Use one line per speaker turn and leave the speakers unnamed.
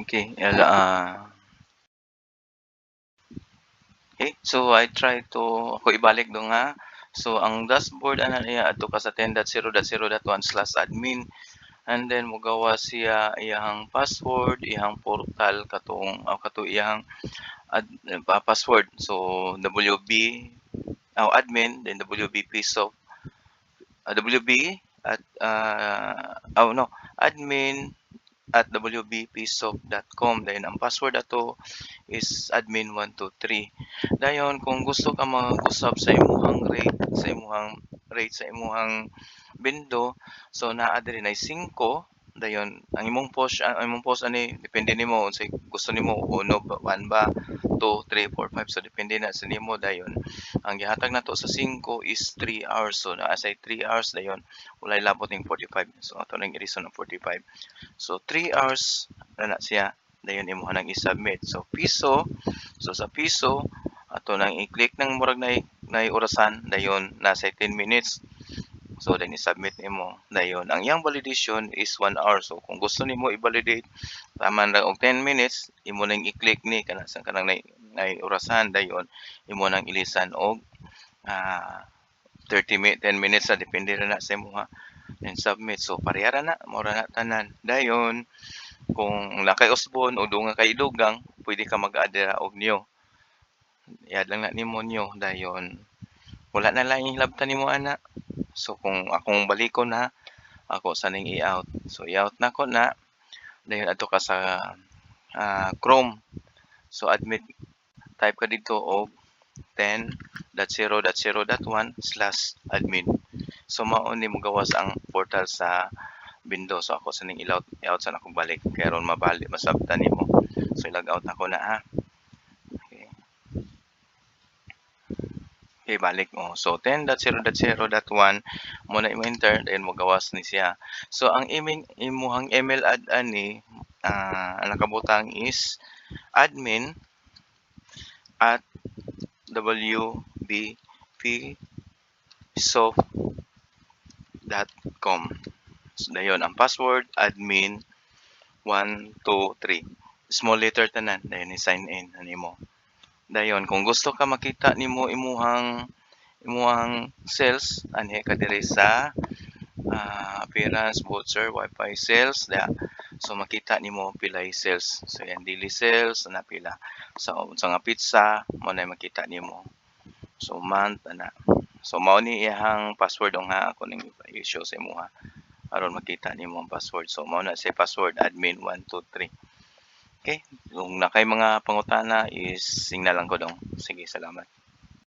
Okay, okay, so I try to ako ibalik do nga. So ang dashboard ana niya adto ka sa 10.0.0.1/admin and then mogawa siya iyang password, iyang portal katong kato iyang password. So WB admin then WB piso WB at oh no admin at wbpsoft.com. Then ang password ato is admin123. Dayon kung gusto ka mag-usab sa imuhang rate sa imuhang bindo, so naa diri nay 5. Dayon ang imong post ani depende nimo unsay gusto nimo, 1 ba 2 3 4 5, so depende na sa nimo. Dayon ang gihatag nato sa 5 is 3 hours, so naa say 3 hours. Dayon walay labot ning 45, so ato nang i-reason ng 45. So 3 hours na siya. Dayon imo nang i-submit. So piso, so sa piso ato nang i-click ng murag nay orasan. Dayon nasa 10 minutes. So then i-submit nimo. Dayon ang iyang validation is 1 hour. So kung gusto nimo i-validate taman lang og 10 minutes, imo nang i-click ni kana sa kanang nay orasan. Dayon imo nang ilisan og 10 minutes na depende na sa imo and submit. So pareha ra na, mura na tanan. Dayon kung nakay usbon o dunga kay dugang, pwede ka mag-add og new. I-add lang na nimo new. Dayon wala na lang hilabtan nimo ana. So kung akong balikon na ako sa ning i-out. So i-out na ko na. Dayon adto ka sa Chrome. So type ka dito og 10.0.0.1/admin. So mao ni mo gawas ang portal sa Windows. So ako sa ning i-out sa akong balik kay ron masabtan nimo. So i-log out ako na ha. Okay. Okay, balik mo. So 10.0.0.1 mo na i-enter, then mo gawas ni siya. So ang imuhang email ad ani ang nakabutang is admin at wbpsoft.com. So dayon ang password admin 123. Small letter tanan, dayon i-sign in nimo. Dayon kung gusto ka makita nimo imuhang sales anhi ka diri sa appearance, voucher, wifi sales so makita nimo pilay sales. So yan daily sales na pila sa nga pizza mo na makita nimo. So month ana. So mao ni iyang password nga ako ning i-show sa imo aron makita nimo ang password. So mao na say password admin 123. Okay, kung nakay mga pangutana is signal lang ko dong. Sige, salamat.